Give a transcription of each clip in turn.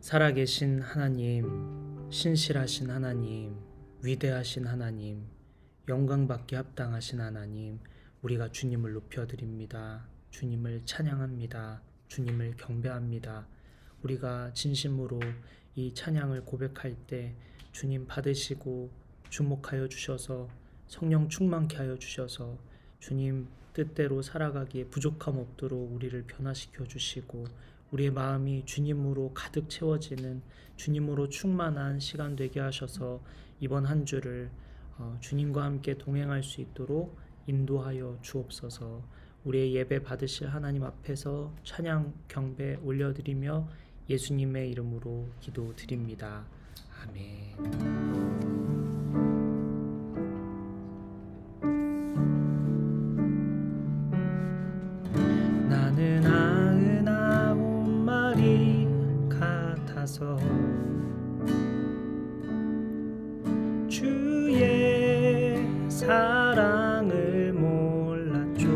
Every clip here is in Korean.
살아계신 하나님, 신실하신 하나님, 위대하신 하나님, 영광받기 합당하신 하나님, 우리가 주님을 높여드립니다. 주님을 찬양합니다. 주님을 경배합니다. 우리가 진심으로 이 찬양을 고백할 때 주님 받으시고 주목하여 주셔서 성령 충만케 하여 주셔서 주님 뜻대로 살아가기에 부족함 없도록 우리를 변화시켜 주시고 우리의 마음이 주님으로 가득 채워지는 주님으로 충만한 시간 되게 하셔서 이번 한 주를 주님과 함께 동행할 수 있도록 인도하여 주옵소서. 우리의 예배 받으실 하나님 앞에서 찬양 경배 올려드리며 예수님의 이름으로 기도드립니다. 아멘. 나는 아흔아홉 마리 같아서 주의 사랑을 몰랐죠.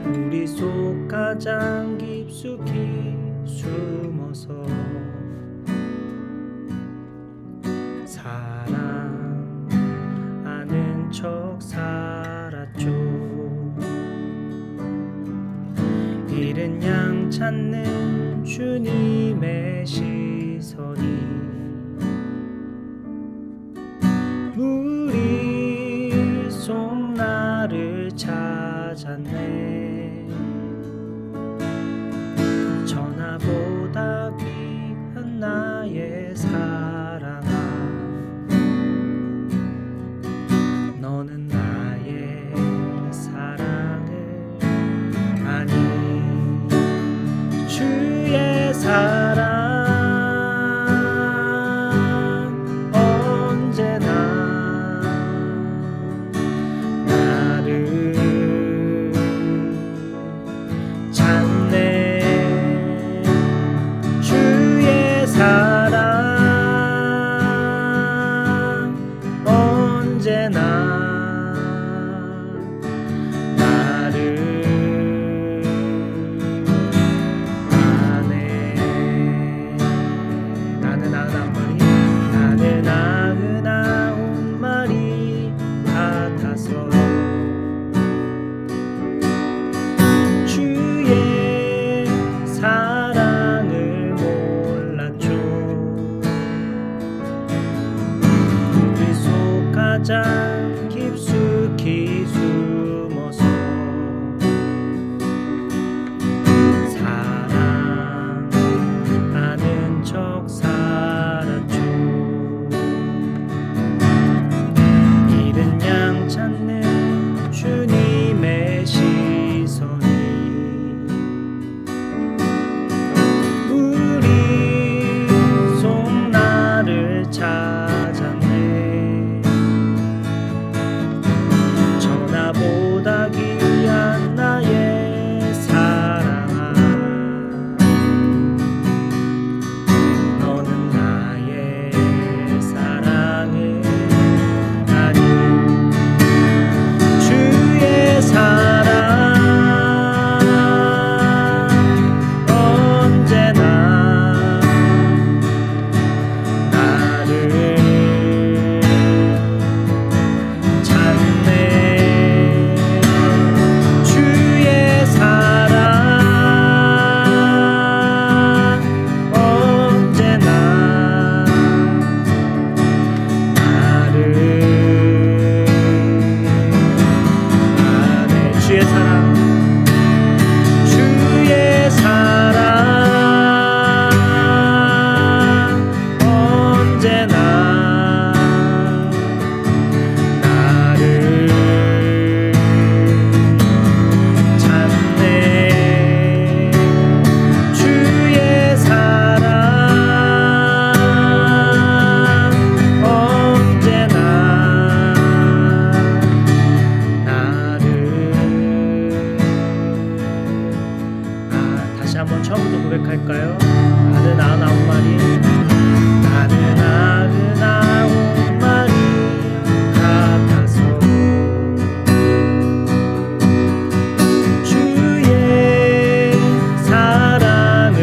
우리 속 가장 깊숙이 숨어서 사랑하는 척 살았죠. 잃은 양 찾는 주님의 시선이 물이 속 나를 찾았네. 전하보다 귀한 나의 사랑아, 너는 나의 사랑을 아니. 주의 사랑 언제나 나를 찾네. 주의 사랑 언제나 가장 깊숙이 숨어서 사랑하는 척 살았죠. 잃은 양 찾는 주님의 시선이 우리 속 나를 찾았네. 보다 귀한 나의 사랑아, 너는 나의 사랑을 아니. 주의 사랑 언제나 나를 찾네. 한번 처음부터 고백할까요? 나는 아흔아홉 마리, 나는 아흔아홉 마리 같아서 주의 사랑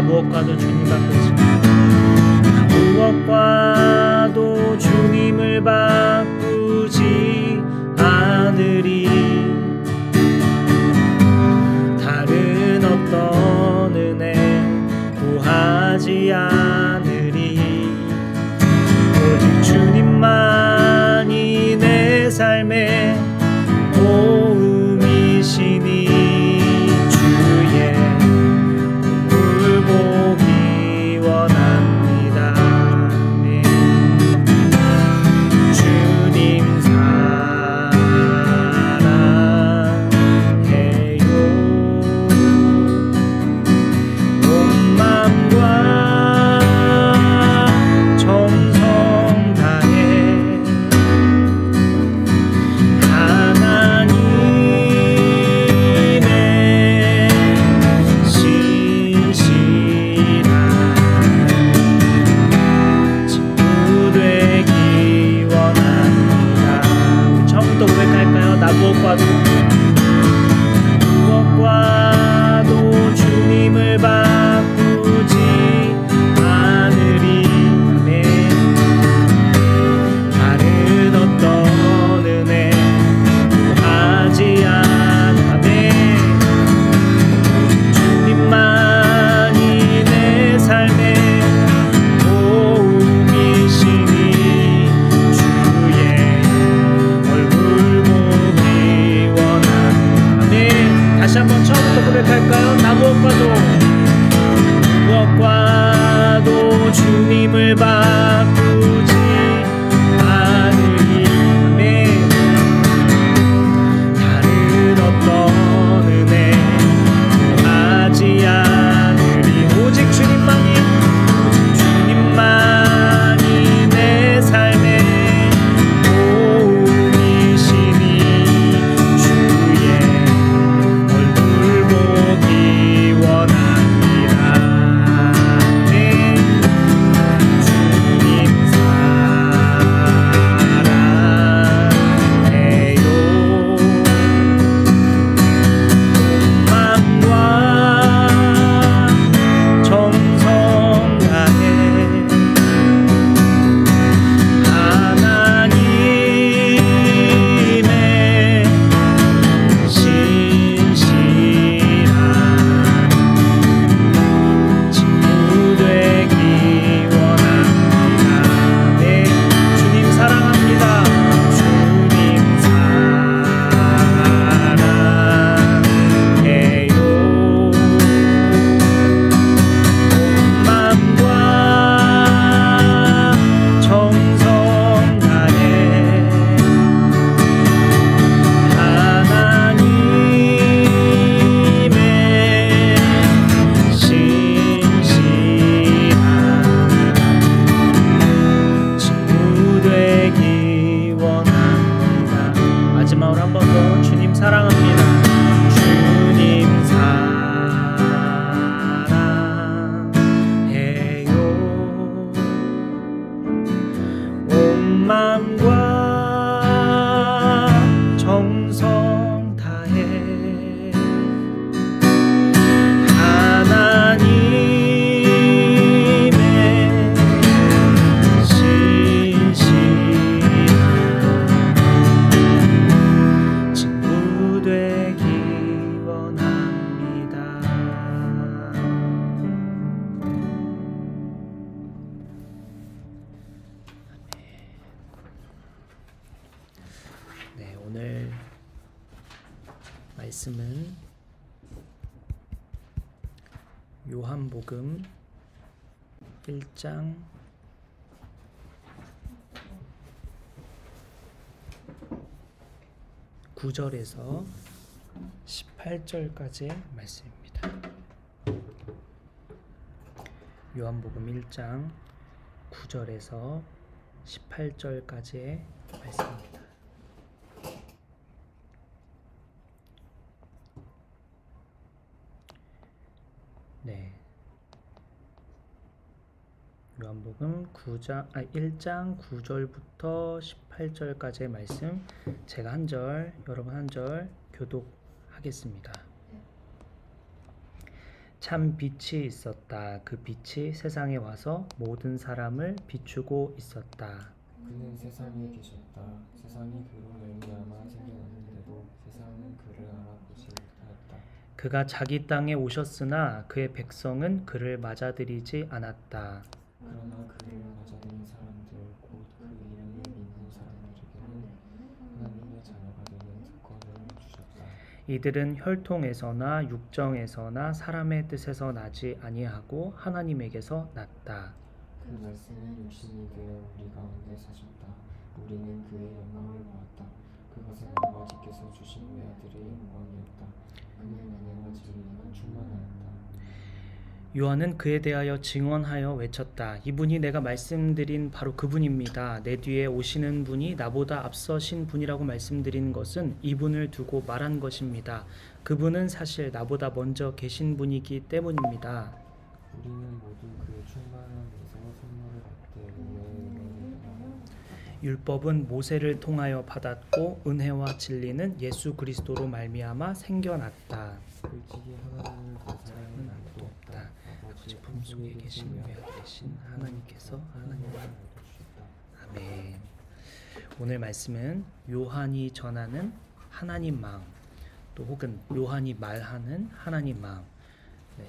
나 무엇과도 주님 바꾸지 나 무엇과도 주님을 바꾸지 않으리 다른 어떤 은혜 구하지 않으리 오직 주님만이 내 삶의 도움이시니 주의 얼굴 보기 원합니다. 아멘. 주님 사랑해요. 온 마음과 정성 다해 무엇과도 주님을 바꾸지 않으리 아멘 다른 어떤 은혜 구하지 않으리 주님만이 내 삶의 도움이시니 주의 얼굴 보기 원합니다. 다시 한번 처음부터 고백할까요? 나 무엇과도 주님을 바꾸지 않으리 아멘 다른 어떤 은혜 구하지 않으리 오직 주님만이 내 삶의 도움이시니 주의 얼굴 보기 원합니다. 네. 주님 사랑해요. 마음과 정성 다해 하나님의 신실한 친구 되기 원합니다. 네, 주님 사랑합니다. 주님 사랑해요. 마음과 정성 다해 하나님의 신실한 친구 되기 원합니다. 마지막으로 한 번 더 주님 사랑합니다. 주님 사랑해요. 온 마음과 정성 다해 하나님의 신실한 친구 되기 원합니다. 네, 오늘 말씀은 요한복음 1장 9절에서 18절까지의 말씀입니다. 요한복음 1장 9절에서 18절까지의 말씀입니다. 네. 요한복음 1장 9절부터 18절까지의 말씀, 제가 한 절, 여러분 한 절 교독하겠습니다. 참 빛이 있었다. 그 빛이 세상에 와서 모든 사람을 비추고 있었다. 그는 세상에 계셨다. 세상이 그로 말미암아 생겨났는데도 세상은 그를 알아보지 못하였다. 그가 자기 땅에 오셨으나 그의 백성은 그를 맞아들이지 않았다. 그러나 그를 맞아들인 사람들 곧 그 이름을 믿는 사람들에게는 하나님의 자녀가 되는 특권을 주셨다. 이들은 혈통에서나 육정에서나 사람의 뜻에서 나지 아니하고 하나님에게서 났다. 그 말씀이 육신이 되어 우리 가운데 사셨다. 우리는 그의 영광을 보았다. 그것은 아버지께서 주신 외아들의 영광이었다. 그는 은혜와 진리가 충만하였다. 요한은 그에 대하여 증언하여 외쳤다. 이분이 내가 말씀드린 바로 그분입니다. 내 뒤에 오시는 분이 나보다 앞서신 분이라고 말씀드린 것은 이분을 두고 말한 것입니다. 그분은 사실 나보다 먼저 계신 분이기 때문입니다. 우리는 모두 그의 충만함에서 선물을 받되 은혜의 은혜를 받았다. 율법은 모세를 통하여 받았고 은혜와 진리는 예수 그리스도로 말미암아 생겨났다. 솔직히 하나님을 더 사랑하는 아무도 없다. 아버지 품속에 계신 외아들이신 하나님께서 하나님을 주셨다. 아멘. 오늘 말씀은 요한이 전하는 하나님 마음, 또 혹은 요한이 말하는 하나님 마음.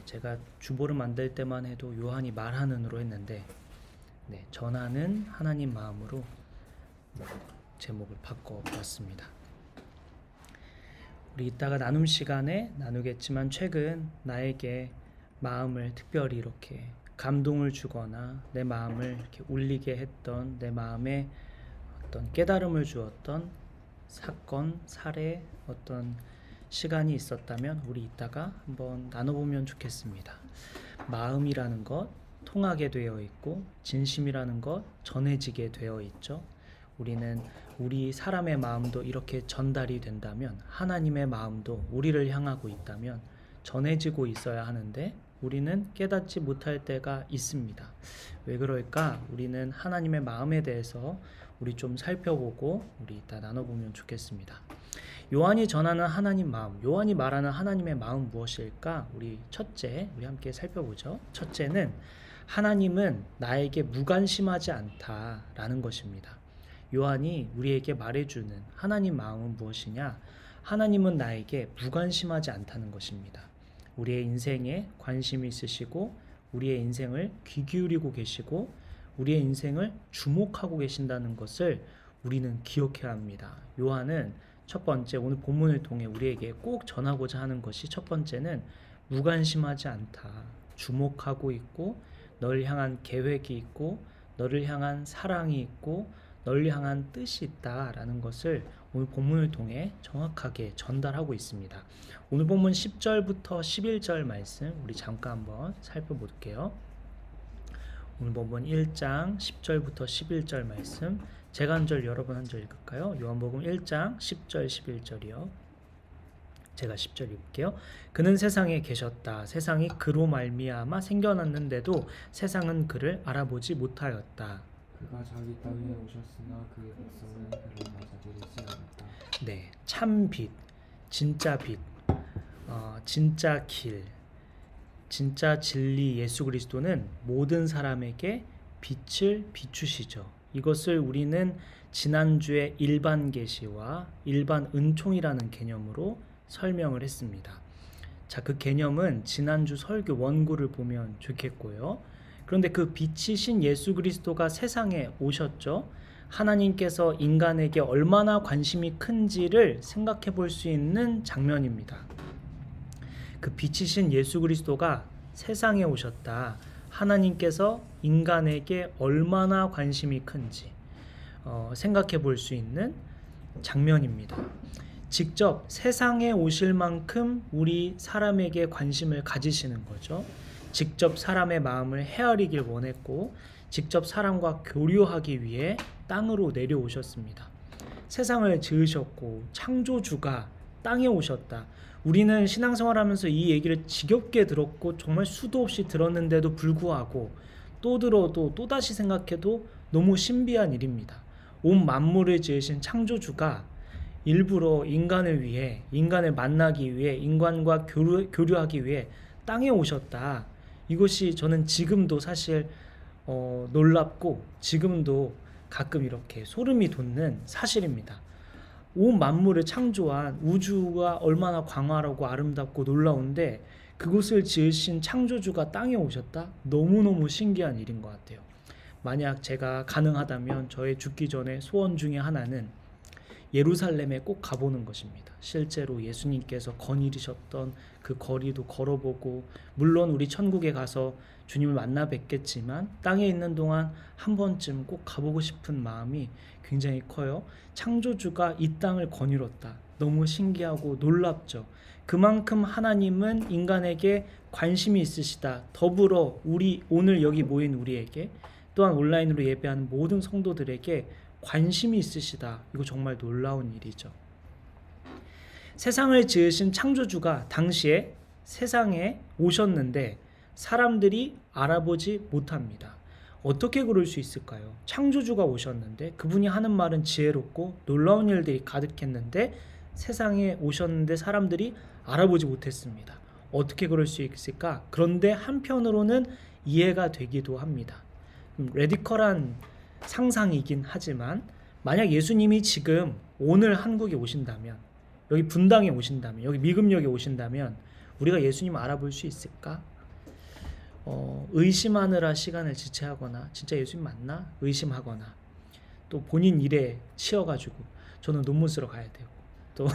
제가 주보를 만들 때만 해도 요한이 말하는으로 했는데 전하는 하나님 마음으로 제목을 바꿔봤습니다. 우리 이따가 나눔 시간에 나누겠지만 최근 나에게 마음을 특별히 이렇게 감동을 주거나 내 마음을 이렇게 울리게 했던, 내 마음에 어떤 깨달음을 주었던 사건, 사례, 어떤 시간이 있었다면 우리 이따가 한번 나눠보면 좋겠습니다. 마음이라는 것 통하게 되어 있고 진심이라는 것 전해지게 되어 있죠. 우리는 우리 사람의 마음도 이렇게 전달이 된다면 하나님의 마음도 우리를 향하고 있다면 전해지고 있어야 하는데 우리는 깨닫지 못할 때가 있습니다. 왜 그럴까? 우리는 하나님의 마음에 대해서 우리 좀 살펴보고 우리 이따 나눠보면 좋겠습니다. 요한이 전하는 하나님 마음, 요한이 말하는 하나님의 마음 무엇일까? 우리 첫째, 우리 함께 살펴보죠. 첫째는 하나님은 나에게 무관심하지 않다라는 것입니다. 요한이 우리에게 말해주는 하나님 마음은 무엇이냐? 하나님은 나에게 무관심하지 않다는 것입니다. 우리의 인생에 관심이 있으시고 우리의 인생을 귀 기울이고 계시고 우리의 인생을 주목하고 계신다는 것을 우리는 기억해야 합니다. 요한은 첫 번째 오늘 본문을 통해 우리에게 꼭 전하고자 하는 것이 첫 번째는 무관심하지 않다. 주목하고 있고 너를 향한 계획이 있고 너를 향한 사랑이 있고 너를 향한 뜻이 있다라는 것을 오늘 본문을 통해 정확하게 전달하고 있습니다. 오늘 본문 10절부터 11절 말씀 우리 잠깐 한번 살펴볼게요. 오늘 본문 1장 10절부터 11절 말씀 제가 한 절 여러분 한 절 읽을까요? 요한복음 1장 10절 11절이요. 제가 10절 읽을게요. 그는 세상에 계셨다. 세상이 그로 말미암아 생겨났는데도 세상은 그를 알아보지 못하였다. 그가 자기 땅에 오셨으나 그의 백성은 그를 맞아들이지 않았다. 네, 참 빛, 진짜 빛, 진짜 길, 진짜 진리 예수 그리스도는 모든 사람에게 빛을 비추시죠. 이것을 우리는 지난주에 일반 계시와 일반 은총이라는 개념으로 설명을 했습니다. 자, 그 개념은 지난주 설교 원고를 보면 좋겠고요. 그런데 그 빛이신 예수 그리스도가 세상에 오셨죠. 하나님께서 인간에게 얼마나 관심이 큰지를 생각해 볼 수 있는 장면입니다. 그 빛이신 예수 그리스도가 세상에 오셨다. 하나님께서 인간에게 얼마나 관심이 큰지 생각해 볼 수 있는 장면입니다. 직접 세상에 오실 만큼 우리 사람에게 관심을 가지시는 거죠. 직접 사람의 마음을 헤아리길 원했고 직접 사람과 교류하기 위해 땅으로 내려오셨습니다. 세상을 지으셨고 창조주가 땅에 오셨다. 우리는 신앙생활하면서 이 얘기를 지겹게 들었고 정말 수도 없이 들었는데도 불구하고 또 들어도 또다시 생각해도 너무 신비한 일입니다. 온 만물을 지으신 창조주가 일부러 인간을 위해 인간을 만나기 위해 인간과 교류하기 위해 땅에 오셨다. 이것이 저는 지금도 사실 놀랍고 지금도 가끔 이렇게 소름이 돋는 사실입니다. 온 만물을 창조한 우주가 얼마나 광활하고 아름답고 놀라운데 그곳을 지으신 창조주가 땅에 오셨다? 너무너무 신기한 일인 것 같아요. 만약 제가 가능하다면 저의 죽기 전에 소원 중에 하나는 예루살렘에 꼭 가보는 것입니다. 실제로 예수님께서 거닐으셨던 그 거리도 걸어보고, 물론 우리 천국에 가서 주님을 만나 뵙겠지만 땅에 있는 동안 한 번쯤 꼭 가보고 싶은 마음이 굉장히 커요. 창조주가 이 땅을 거닐었다. 너무 신기하고 놀랍죠. 그만큼 하나님은 인간에게 관심이 있으시다. 더불어 우리 오늘 여기 모인 우리에게, 또한 온라인으로 예배하는 모든 성도들에게 관심이 있으시다. 이거 정말 놀라운 일이죠. 세상을 지으신 창조주가 당시에 세상에 오셨는데 사람들이 알아보지 못합니다. 어떻게 그럴 수 있을까요? 창조주가 오셨는데 그분이 하는 말은 지혜롭고 놀라운 일들이 가득했는데 세상에 오셨는데 사람들이 알아보지 못했습니다. 어떻게 그럴 수 있을까? 그런데 한편으로는 이해가 되기도 합니다. 레디컬한 상상이긴 하지만 만약 예수님이 지금 오늘 한국에 오신다면, 여기 분당에 오신다면, 여기 미금역에 오신다면 우리가 예수님 알아볼 수 있을까? 의심하느라 시간을 지체하거나 진짜 예수님 맞나? 의심하거나 또 본인 일에 치여가지고 저는 논문 쓰러 가야 되고 또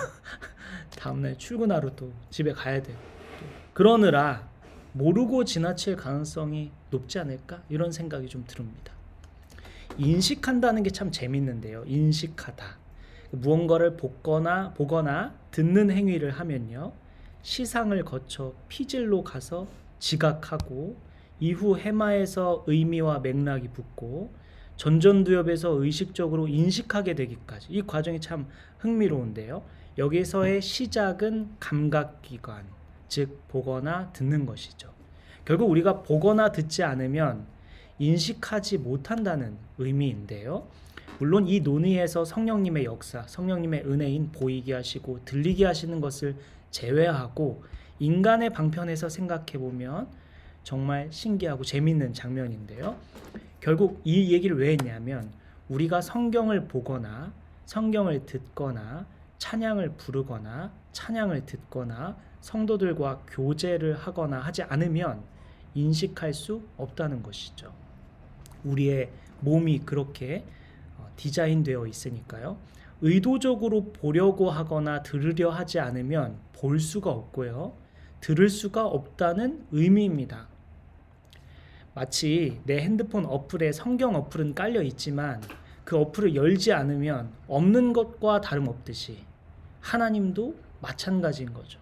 다음날 출근하러 또 집에 가야 되고 또 그러느라 모르고 지나칠 가능성이 높지 않을까? 이런 생각이 좀 듭니다. 인식한다는 게 참 재밌는데요. 인식하다. 무언가를 보거나 듣는 행위를 하면요, 시상을 거쳐 피질로 가서 지각하고 이후 해마에서 의미와 맥락이 붙고 전전두엽에서 의식적으로 인식하게 되기까지, 이 과정이 참 흥미로운데요. 여기서의 시작은 감각기관, 즉 보거나 듣는 것이죠. 결국 우리가 보거나 듣지 않으면 인식하지 못한다는 의미인데요. 물론 이 논의에서 성령님의 역사, 성령님의 은혜인 보이게 하시고 들리게 하시는 것을 제외하고 인간의 방편에서 생각해보면 정말 신기하고 재밌는 장면인데요. 결국 이 얘기를 왜 했냐면 우리가 성경을 보거나 성경을 듣거나 찬양을 부르거나 찬양을 듣거나 성도들과 교제를 하거나 하지 않으면 인식할 수 없다는 것이죠. 우리의 몸이 그렇게 디자인되어 있으니까요. 의도적으로 보려고 하거나 들으려 하지 않으면 볼 수가 없고요. 들을 수가 없다는 의미입니다. 마치 내 핸드폰 어플에 성경 어플은 깔려 있지만 그 어플을 열지 않으면 없는 것과 다름없듯이 하나님도 마찬가지인 거죠.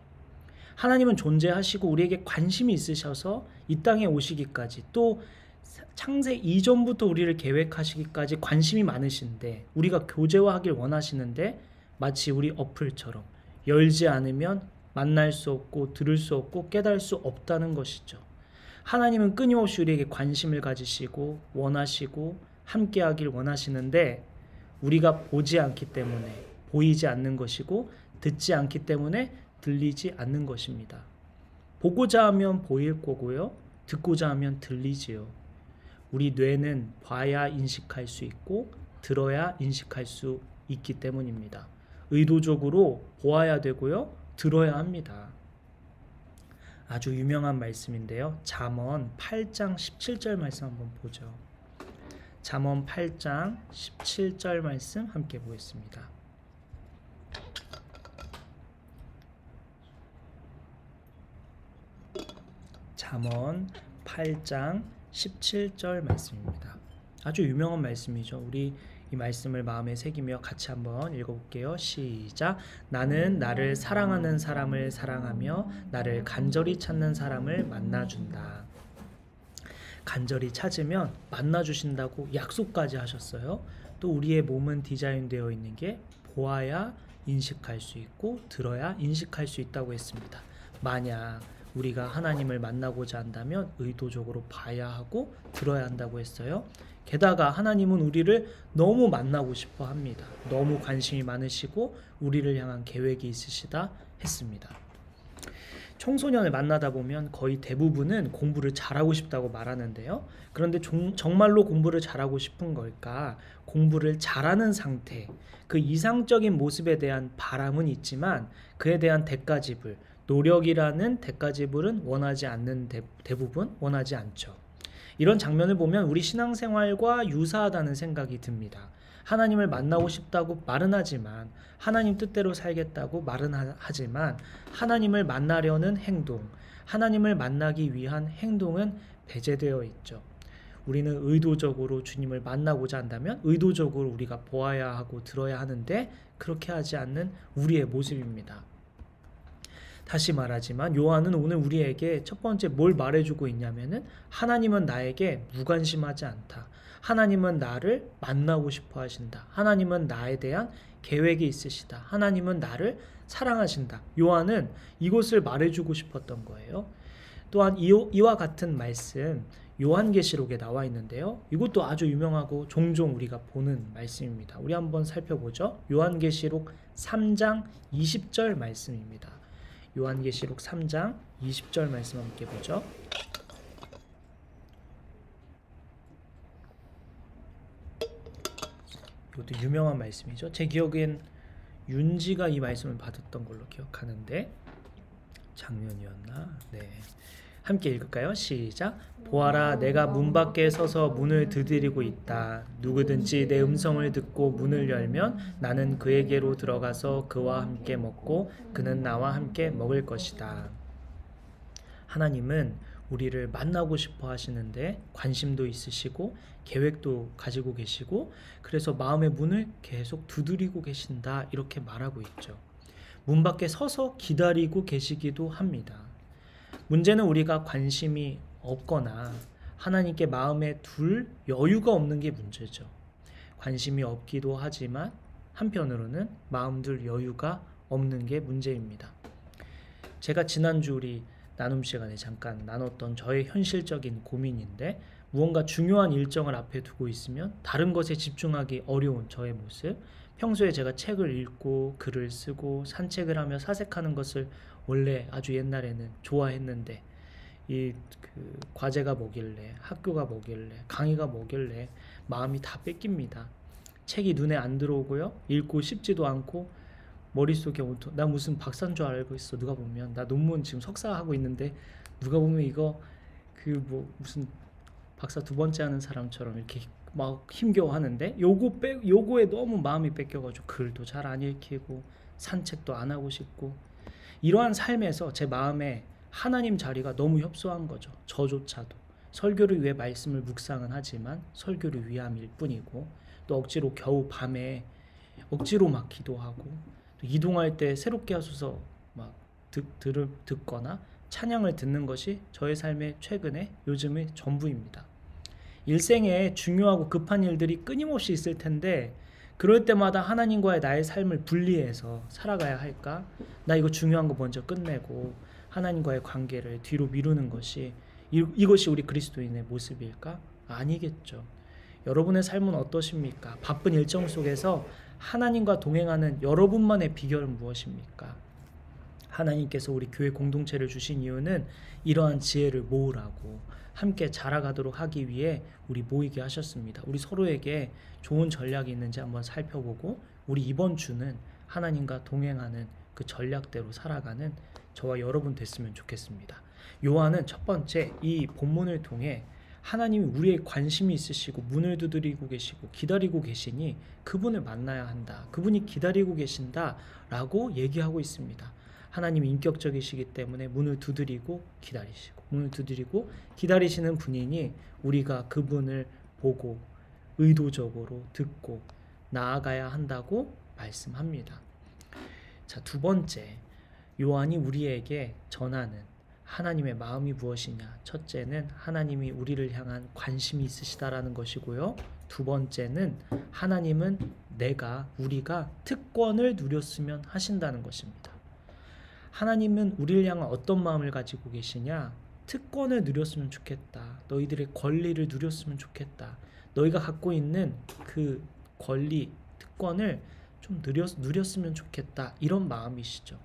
하나님은 존재하시고 우리에게 관심이 있으셔서 이 땅에 오시기까지, 또 창세 이전부터 우리를 계획하시기까지 관심이 많으신데 우리가 교제화하길 원하시는데 마치 우리 어플처럼 열지 않으면 만날 수 없고 들을 수 없고 깨달을 수 없다는 것이죠. 하나님은 끊임없이 우리에게 관심을 가지시고 원하시고 함께하길 원하시는데 우리가 보지 않기 때문에 보이지 않는 것이고 듣지 않기 때문에 들리지 않는 것입니다. 보고자 하면 보일 거고요. 듣고자 하면 들리지요. 우리 뇌는 봐야 인식할 수 있고 들어야 인식할 수 있기 때문입니다. 의도적으로 보아야 되고요. 들어야 합니다. 아주 유명한 말씀인데요. 잠언 8장 17절 말씀 한번 보죠. 잠언 8장 17절 말씀 함께 보겠습니다. 잠언 8장 17절 말씀입니다. 아주 유명한 말씀이죠. 우리 이 말씀을 마음에 새기며 같이 한번 읽어볼게요. 시작. 나는 나를 사랑하는 사람을 사랑하며 나를 간절히 찾는 사람을 만나준다. 간절히 찾으면 만나주신다고 약속까지 하셨어요. 또 우리의 몸은 디자인되어 있는 게 보아야 인식할 수 있고 들어야 인식할 수 있다고 했습니다. 만약 우리가 하나님을 만나고자 한다면 의도적으로 봐야 하고 들어야 한다고 했어요. 게다가 하나님은 우리를 너무 만나고 싶어 합니다. 너무 관심이 많으시고 우리를 향한 계획이 있으시다 했습니다. 청소년을 만나다 보면 거의 대부분은 공부를 잘하고 싶다고 말하는데요. 그런데 정말로 공부를 잘하고 싶은 걸까? 공부를 잘하는 상태, 그 이상적인 모습에 대한 바람은 있지만 그에 대한 대가지불, 노력이라는 대가지불은 원하지 않는 대부분 원하지 않죠. 이런 장면을 보면 우리 신앙생활과 유사하다는 생각이 듭니다. 하나님을 만나고 싶다고 말은 하지만, 하나님 뜻대로 살겠다고 말은 하지만, 하나님을 만나려는 행동, 하나님을 만나기 위한 행동은 배제되어 있죠. 우리는 의도적으로 주님을 만나고자 한다면 의도적으로 우리가 보아야 하고 들어야 하는데 그렇게 하지 않는 우리의 모습입니다. 다시 말하지만 요한은 오늘 우리에게 첫 번째 뭘 말해주고 있냐면은 하나님은 나에게 무관심하지 않다. 하나님은 나를 만나고 싶어 하신다. 하나님은 나에 대한 계획이 있으시다. 하나님은 나를 사랑하신다. 요한은 이것을 말해주고 싶었던 거예요. 또한 이와 같은 말씀 요한계시록에 나와 있는데요. 이것도 아주 유명하고 종종 우리가 보는 말씀입니다. 우리 한번 살펴보죠. 요한계시록 3장 20절 말씀입니다. 요한계시록 3장 20절 말씀 함께 보죠. 이것도 유명한 말씀이죠. 제 기억엔 윤지가 이 말씀을 받았던 걸로 기억하는데 작년이었나? 네. 함께 읽을까요? 시작. 보아라, 내가 문 밖에 서서 문을 두드리고 있다. 누구든지 내 음성을 듣고 문을 열면 나는 그에게로 들어가서 그와 함께 먹고 그는 나와 함께 먹을 것이다. 하나님은 우리를 만나고 싶어 하시는데 관심도 있으시고 계획도 가지고 계시고 그래서 마음의 문을 계속 두드리고 계신다 이렇게 말하고 있죠. 문 밖에 서서 기다리고 계시기도 합니다. 문제는 우리가 관심이 없거나 하나님께 마음에 둘 여유가 없는 게 문제죠. 관심이 없기도 하지만 한편으로는 마음 둘 여유가 없는 게 문제입니다. 제가 지난주 우리 나눔 시간에 잠깐 나눴던 저의 현실적인 고민인데 무언가 중요한 일정을 앞에 두고 있으면 다른 것에 집중하기 어려운 저의 모습, 평소에 제가 책을 읽고 글을 쓰고 산책을 하며 사색하는 것을 원래 아주 옛날에는 좋아했는데 그 과제가 뭐길래 학교가 뭐길래 강의가 뭐길래 마음이 다 뺏깁니다. 책이 눈에 안 들어오고요. 읽고 싶지도 않고 머릿속에 온통 나 무슨 박사인 줄 알고 있어. 누가 보면 나 논문 지금 석사하고 있는데 누가 보면 이거 그 뭐 무슨 박사 두 번째 하는 사람처럼 이렇게 막 힘겨워하는데 요거에 너무 마음이 뺏겨가지고 글도 잘 안 읽히고 산책도 안 하고 싶고 이러한 삶에서 제 마음에 하나님 자리가 너무 협소한 거죠. 저조차도 설교를 위해 말씀을 묵상은 하지만 설교를 위함일 뿐이고 또 억지로 겨우 밤에 억지로 막 기도하고 또 이동할 때 새롭게 하소서 막 듣거나 찬양을 듣는 것이 저의 삶의 최근의 요즘의 전부입니다. 일생에 중요하고 급한 일들이 끊임없이 있을 텐데 그럴 때마다 하나님과의 나의 삶을 분리해서 살아가야 할까? 나 이거 중요한 거 먼저 끝내고 하나님과의 관계를 뒤로 미루는 것이 이것이 우리 그리스도인의 모습일까? 아니겠죠. 여러분의 삶은 어떠십니까? 바쁜 일정 속에서 하나님과 동행하는 여러분만의 비결은 무엇입니까? 하나님께서 우리 교회 공동체를 주신 이유는 이러한 지혜를 모으라고 함께 자라가도록 하기 위해 우리 모이게 하셨습니다. 우리 서로에게 좋은 전략이 있는지 한번 살펴보고 우리 이번 주는 하나님과 동행하는 그 전략대로 살아가는 저와 여러분 됐으면 좋겠습니다. 요한은 첫 번째 이 본문을 통해 하나님이 우리의 관심이 있으시고 문을 두드리고 계시고 기다리고 계시니 그분을 만나야 한다. 그분이 기다리고 계신다라고 얘기하고 있습니다. 하나님이 인격적이시기 때문에 문을 두드리고 기다리시고 문을 두드리고 기다리시는 분이니 우리가 그분을 보고 의도적으로 듣고 나아가야 한다고 말씀합니다. 자, 두 번째 요한이 우리에게 전하는 하나님의 마음이 무엇이냐? 첫째는 하나님이 우리를 향한 관심이 있으시다라는 것이고요. 두 번째는 하나님은 우리가 특권을 누렸으면 하신다는 것입니다. 하나님은 우리를 향한 어떤 마음을 가지고 계시냐? 특권을 누렸으면 좋겠다. 너희들의 권리를 누렸으면 좋겠다. 너희가 갖고 있는 그 권리, 특권을 좀 누렸으면 좋겠다. 이런 마음이시죠.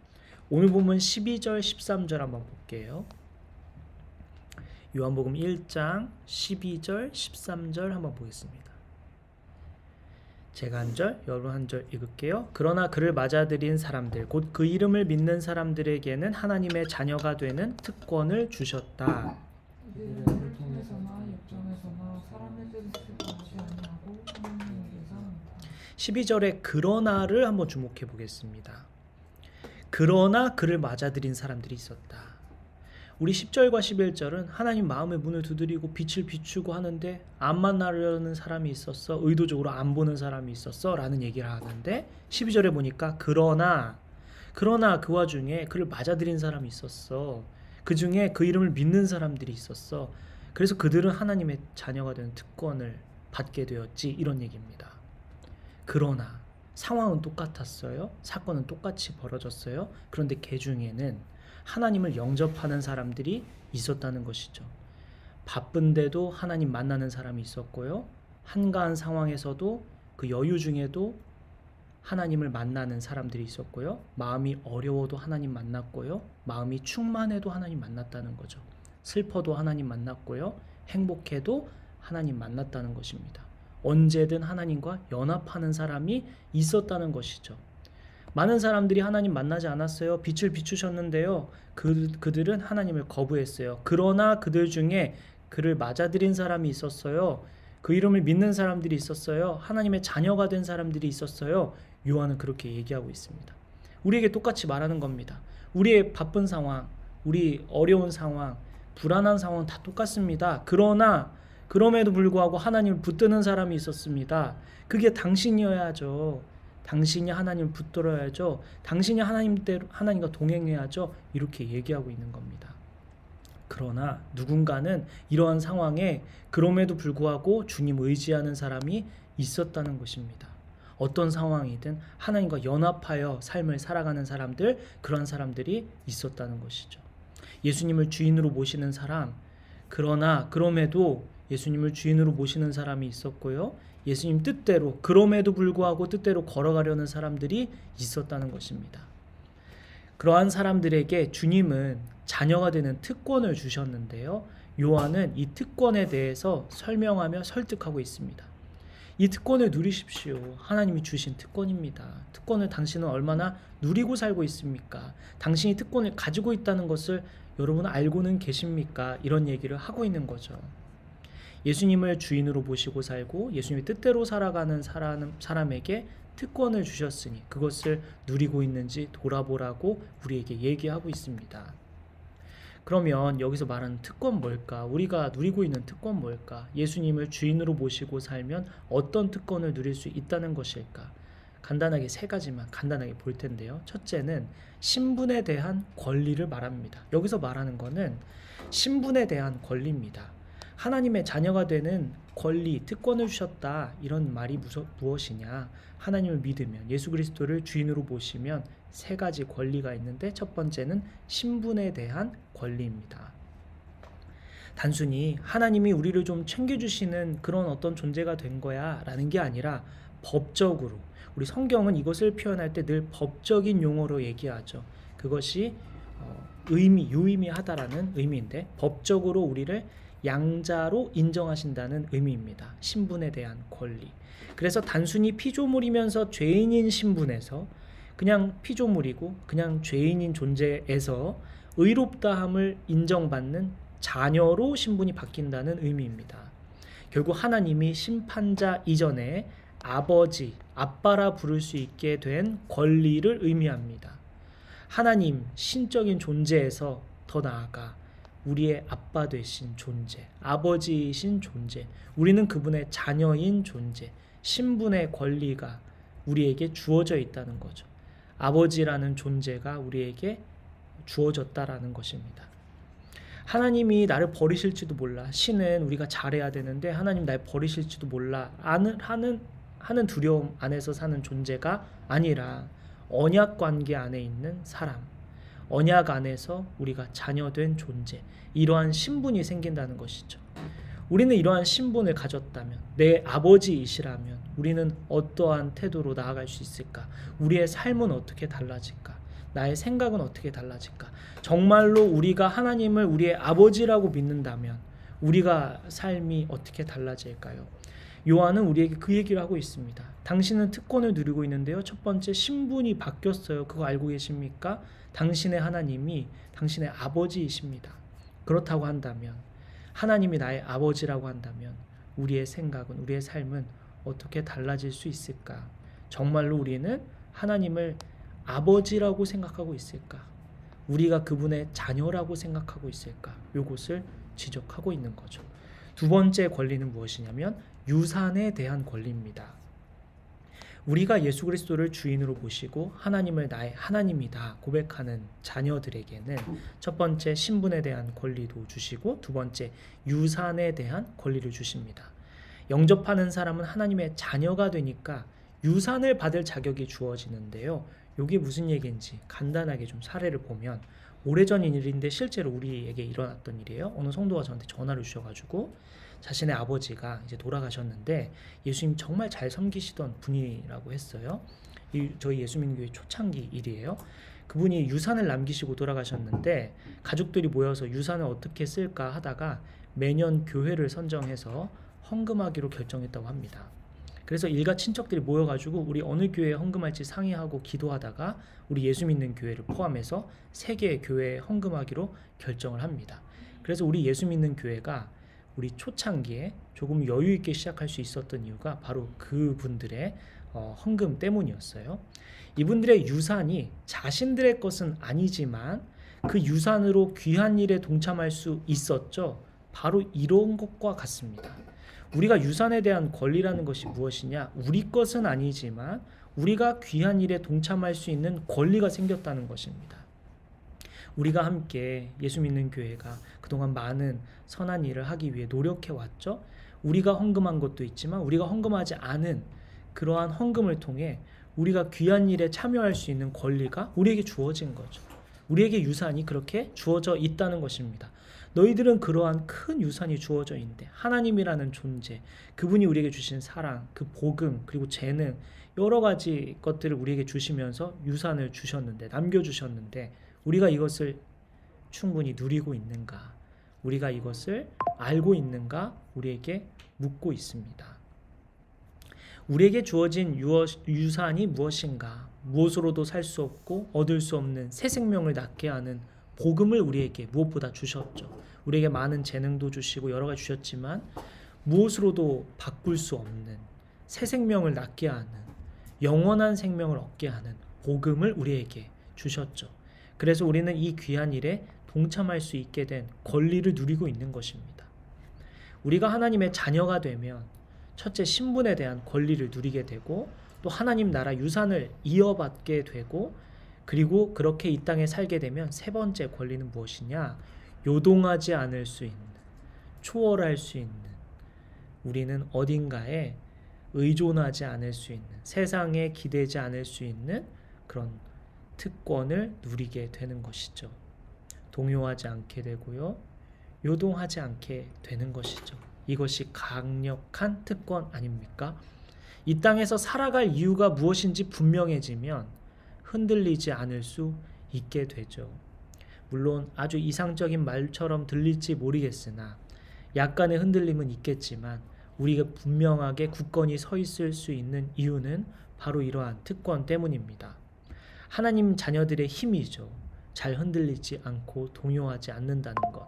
오늘 본문 12절 13절 한번 볼게요. 요한복음 1장 12절 13절 한번 보겠습니다. 제가 한 절, 여러분 한 절 읽을게요. 그러나 그를 맞아들인 사람들, 곧 그 이름을 믿는 사람들에게는 하나님의 자녀가 되는 특권을 주셨다. 이들은 을 통해서나 역정에서나 사람의 뜻을 받지 아니하고 하나님에게서 합니다. 12절에 그러나를 한번 주목해 보겠습니다. 그러나 그를 맞아들인 사람들이 있었다. 우리 10절과 11절은 하나님 마음의 문을 두드리고 빛을 비추고 하는데 안 만나려는 사람이 있었어, 의도적으로 안 보는 사람이 있었어 라는 얘기를 하는데 12절에 보니까 그러나 그 와중에 그를 맞아들인 사람이 있었어. 그 중에 그 이름을 믿는 사람들이 있었어. 그래서 그들은 하나님의 자녀가 되는 특권을 받게 되었지, 이런 얘기입니다. 그러나 상황은 똑같았어요. 사건은 똑같이 벌어졌어요. 그런데 그 중에는 하나님을 영접하는 사람들이 있었다는 것이죠. 바쁜데도 하나님 만나는 사람이 있었고요. 한가한 상황에서도 그 여유 중에도 하나님을 만나는 사람들이 있었고요. 마음이 어려워도 하나님 만났고요. 마음이 충만해도 하나님 만났다는 거죠. 슬퍼도 하나님 만났고요. 행복해도 하나님 만났다는 것입니다. 언제든 하나님과 연합하는 사람이 있었다는 것이죠. 많은 사람들이 하나님 만나지 않았어요. 빛을 비추셨는데요. 그들은 하나님을 거부했어요. 그러나 그들 중에 그를 맞아들인 사람이 있었어요. 그 이름을 믿는 사람들이 있었어요. 하나님의 자녀가 된 사람들이 있었어요. 요한은 그렇게 얘기하고 있습니다. 우리에게 똑같이 말하는 겁니다. 우리의 바쁜 상황, 우리 어려운 상황, 불안한 상황 다 똑같습니다. 그러나 그럼에도 불구하고 하나님을 붙드는 사람이 있었습니다. 그게 당신이어야죠. 당신이 하나님을 붙들어야죠. 당신이 하나님과 동행해야죠. 이렇게 얘기하고 있는 겁니다. 그러나 누군가는 이러한 상황에 그럼에도 불구하고 주님 의지하는 사람이 있었다는 것입니다. 어떤 상황이든 하나님과 연합하여 삶을 살아가는 사람들, 그런 사람들이 있었다는 것이죠. 예수님을 주인으로 모시는 사람, 그럼에도 예수님을 주인으로 모시는 사람이 있었고요. 예수님 뜻대로, 그럼에도 불구하고 뜻대로 걸어가려는 사람들이 있었다는 것입니다. 그러한 사람들에게 주님은 자녀가 되는 특권을 주셨는데요. 요한은 이 특권에 대해서 설명하며 설득하고 있습니다. 이 특권을 누리십시오. 하나님이 주신 특권입니다. 특권을 당신은 얼마나 누리고 살고 있습니까? 당신이 특권을 가지고 있다는 것을 여러분 알고는 계십니까? 이런 얘기를 하고 있는 거죠. 예수님을 주인으로 모시고 살고 예수님의 뜻대로 살아가는 사람에게 특권을 주셨으니 그것을 누리고 있는지 돌아보라고 우리에게 얘기하고 있습니다. 그러면 여기서 말하는 특권 뭘까? 우리가 누리고 있는 특권 뭘까? 예수님을 주인으로 모시고 살면 어떤 특권을 누릴 수 있다는 것일까? 간단하게 세 가지만 간단하게 볼 텐데요. 첫째는 신분에 대한 권리를 말합니다. 여기서 말하는 것은 신분에 대한 권리입니다. 하나님의 자녀가 되는 권리, 특권을 주셨다. 이런 말이 무엇이냐? 하나님을 믿으면, 예수 그리스도를 주인으로 모시면 세 가지 권리가 있는데 첫 번째는 신분에 대한 권리입니다. 단순히 하나님이 우리를 좀 챙겨주시는 그런 어떤 존재가 된 거야 라는 게 아니라 법적으로, 우리 성경은 이것을 표현할 때 늘 법적인 용어로 얘기하죠. 그것이 유의미하다라는 의미인데 법적으로 우리를 양자로 인정하신다는 의미입니다. 신분에 대한 권리. 그래서 단순히 피조물이면서 죄인인 신분에서 그냥 피조물이고 그냥 죄인인 존재에서 의롭다함을 인정받는 자녀로 신분이 바뀐다는 의미입니다. 결국 하나님이 심판자 이전에 아버지, 아빠라 부를 수 있게 된 권리를 의미합니다. 하나님 신적인 존재에서 더 나아가 우리의 아빠 되신 존재, 아버지이신 존재, 우리는 그분의 자녀인 존재, 신분의 권리가 우리에게 주어져 있다는 거죠. 아버지라는 존재가 우리에게 주어졌다라는 것입니다. 하나님이 나를 버리실지도 몰라. 신은 우리가 잘해야 되는데 하나님 날 버리실지도 몰라 하는 두려움 안에서 사는 존재가 아니라 언약 관계 안에 있는 사람, 언약 안에서 우리가 자녀된 존재, 이러한 신분이 생긴다는 것이죠. 우리는 이러한 신분을 가졌다면, 내 아버지이시라면 우리는 어떠한 태도로 나아갈 수 있을까? 우리의 삶은 어떻게 달라질까? 나의 생각은 어떻게 달라질까? 정말로 우리가 하나님을 우리의 아버지라고 믿는다면 우리가 삶이 어떻게 달라질까요? 요한은 우리에게 그 얘기를 하고 있습니다. 당신은 특권을 누리고 있는데요. 첫 번째, 신분이 바뀌었어요. 그거 알고 계십니까? 당신의 하나님이 당신의 아버지이십니다. 그렇다고 한다면, 하나님이 나의 아버지라고 한다면 우리의 생각은, 우리의 삶은 어떻게 달라질 수 있을까? 정말로 우리는 하나님을 아버지라고 생각하고 있을까? 우리가 그분의 자녀라고 생각하고 있을까? 요것을 지적하고 있는 거죠. 두 번째 권리는 무엇이냐면 유산에 대한 권리입니다. 우리가 예수 그리스도를 주인으로 모시고 하나님을 나의 하나님이다 고백하는 자녀들에게는 첫 번째 신분에 대한 권리도 주시고 두 번째 유산에 대한 권리를 주십니다. 영접하는 사람은 하나님의 자녀가 되니까 유산을 받을 자격이 주어지는데요. 이게 무슨 얘기인지 간단하게 좀 사례를 보면 오래전 일인데 실제로 우리에게 일어났던 일이에요. 어느 성도가 저한테 전화를 주셔가지고 자신의 아버지가 이제 돌아가셨는데 예수님 정말 잘 섬기시던 분이라고 했어요. 저희 예수민교회 초창기 일이에요. 그분이 유산을 남기시고 돌아가셨는데 가족들이 모여서 유산을 어떻게 쓸까 하다가 매년 교회를 선정해서 헌금하기로 결정했다고 합니다. 그래서 일가 친척들이 모여가지고 우리 어느 교회에 헌금할지 상의하고 기도하다가 우리 예수 믿는 교회를 포함해서 3개의 교회에 헌금하기로 결정을 합니다. 그래서 우리 예수 믿는 교회가 우리 초창기에 조금 여유 있게 시작할 수 있었던 이유가 바로 그분들의 헌금 때문이었어요. 이분들의 유산이 자신들의 것은 아니지만 그 유산으로 귀한 일에 동참할 수 있었죠. 바로 이런 것과 같습니다. 우리가 유산에 대한 권리라는 것이 무엇이냐? 우리 것은 아니지만 우리가 귀한 일에 동참할 수 있는 권리가 생겼다는 것입니다. 우리가 함께 예수 믿는 교회가 그동안 많은 선한 일을 하기 위해 노력해 왔죠. 우리가 헌금한 것도 있지만 우리가 헌금하지 않은 그러한 헌금을 통해 우리가 귀한 일에 참여할 수 있는 권리가 우리에게 주어진 거죠. 우리에게 유산이 그렇게 주어져 있다는 것입니다. 너희들은 그러한 큰 유산이 주어져 있는데 하나님이라는 존재, 그분이 우리에게 주신 사랑, 그 복음, 그리고 재능, 여러 가지 것들을 우리에게 주시면서 유산을 주셨는데, 남겨주셨는데 우리가 이것을 충분히 누리고 있는가? 우리가 이것을 알고 있는가? 우리에게 묻고 있습니다. 우리에게 주어진 유산이 무엇인가? 무엇으로도 살 수 없고 얻을 수 없는 새 생명을 낳게 하는 복음을 우리에게 무엇보다 주셨죠. 우리에게 많은 재능도 주시고 여러 가지 주셨지만 무엇으로도 바꿀 수 없는 새 생명을 낳게 하는 영원한 생명을 얻게 하는 복음을 우리에게 주셨죠. 그래서 우리는 이 귀한 일에 동참할 수 있게 된 권리를 누리고 있는 것입니다. 우리가 하나님의 자녀가 되면 첫째 신분에 대한 권리를 누리게 되고 또 하나님 나라 유산을 이어받게 되고 그리고 그렇게 이 땅에 살게 되면 세 번째 권리는 무엇이냐? 요동하지 않을 수 있는, 초월할 수 있는, 우리는 어딘가에 의존하지 않을 수 있는, 세상에 기대지 않을 수 있는 그런 특권을 누리게 되는 것이죠. 동요하지 않게 되고요. 요동하지 않게 되는 것이죠. 이것이 강력한 특권 아닙니까? 이 땅에서 살아갈 이유가 무엇인지 분명해지면 흔들리지 않을 수 있게 되죠. 물론 아주 이상적인 말처럼 들릴지 모르겠으나 약간의 흔들림은 있겠지만 우리가 분명하게 굳건히 서 있을 수 있는 이유는 바로 이러한 특권 때문입니다. 하나님 자녀들의 힘이죠. 잘 흔들리지 않고 동요하지 않는다는 것.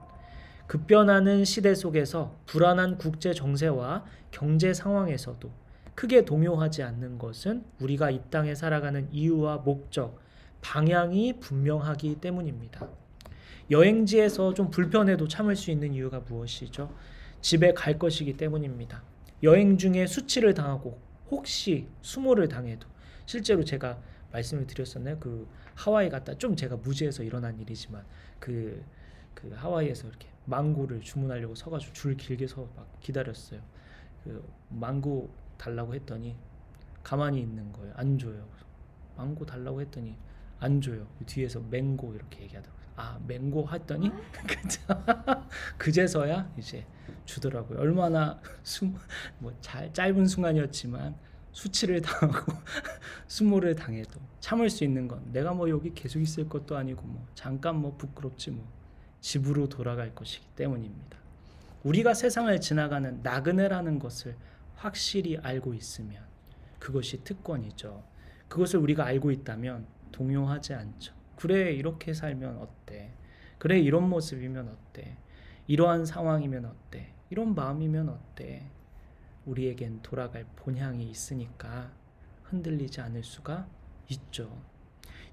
급변하는 시대 속에서 불안한 국제 정세와 경제 상황에서도 크게 동요하지 않는 것은 우리가 이 땅에 살아가는 이유와 목적, 방향이 분명하기 때문입니다. 여행지에서 좀 불편해도 참을 수 있는 이유가 무엇이죠? 집에 갈 것이기 때문입니다. 여행 중에 수치를 당하고 혹시 수모를 당해도 실제로 제가 말씀을 드렸었나요? 그 하와이 갔다 좀 제가 무지해서 일어난 일이지만 그 하와이에서 이렇게 망고를 주문하려고 서가지고 줄 길게 서 막 기다렸어요. 그 망고 달라고 했더니 가만히 있는 거예요. 안 줘요. 망고 달라고 했더니 안 줘요. 뒤에서 맹고 이렇게 얘기하더라고요. 아 맹고 했더니 그제서야 이제 주더라고요. 얼마나 짧은 순간이었지만 수치를 당하고 수모를 당해도 참을 수 있는 건 내가 뭐 여기 계속 있을 것도 아니고 뭐 잠깐 뭐 부끄럽지 뭐 집으로 돌아갈 것이기 때문입니다. 우리가 세상을 지나가는 나그네라는 것을 확실히 알고 있으면 그것이 특권이죠. 그것을 우리가 알고 있다면 동요하지 않죠. 그래 이렇게 살면 어때? 그래 이런 모습이면 어때? 이러한 상황이면 어때? 이런 마음이면 어때? 우리에겐 돌아갈 본향이 있으니까 흔들리지 않을 수가 있죠.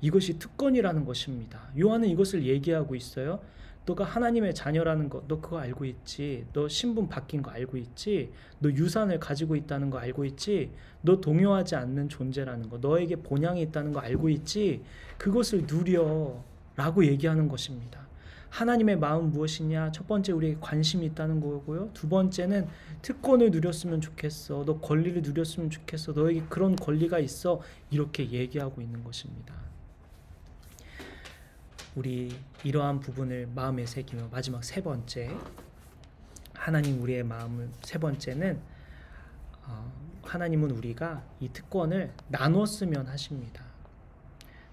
이것이 특권이라는 것입니다. 요한은 이것을 얘기하고 있어요. 너가 하나님의 자녀라는 거 너 그거 알고 있지? 너 신분 바뀐 거 알고 있지? 너 유산을 가지고 있다는 거 알고 있지? 너 동요하지 않는 존재라는 거, 너에게 본향이 있다는 거 알고 있지? 그것을 누려 라고 얘기하는 것입니다. 하나님의 마음 무엇이냐? 첫 번째 우리에게 관심이 있다는 거고요. 두 번째는 특권을 누렸으면 좋겠어. 너 권리를 누렸으면 좋겠어. 너에게 그런 권리가 있어. 이렇게 얘기하고 있는 것입니다. 우리 이러한 부분을 마음에 새기며 마지막 세 번째, 하나님 우리의 마음을 세 번째는 하나님은 우리가 이 특권을 나눴으면 하십니다.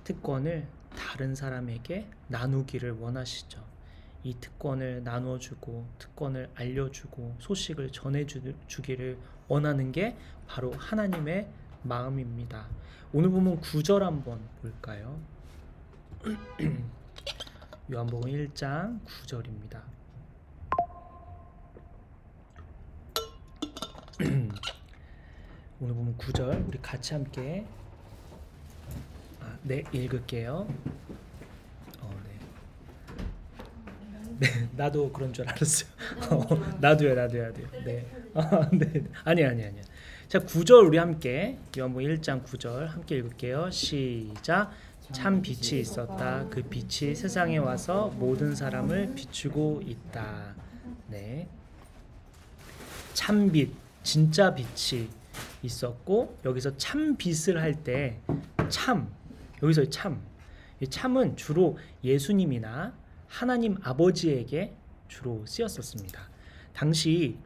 특권을 다른 사람에게 나누기를 원하시죠. 이 특권을 나눠주고 특권을 알려주고 소식을 전해주기를 원하는 게 바로 하나님의 마음입니다. 오늘 보면 9절 한번 볼까요? 요한복음 1장 9절입니다. 오늘 보면 9절 우리 같이 함께 읽을게요. 네, 나도 그런 줄 알았어요. 나도요. 네. 네. 아니야. 자, 9절 우리 함께 요한복음 1장 9절 함께 읽을게요. 시작. 참 빛이 있었다. 그 빛이 세상에 와서 모든 사람을 비추고 있다. 네. 참빛, 진짜 빛이 있었고 여기서 참 빛을 할 때 참, 여기서 참, 이 참은 주로 예수님이나 하나님 아버지에게 주로 쓰였었습니다. 당시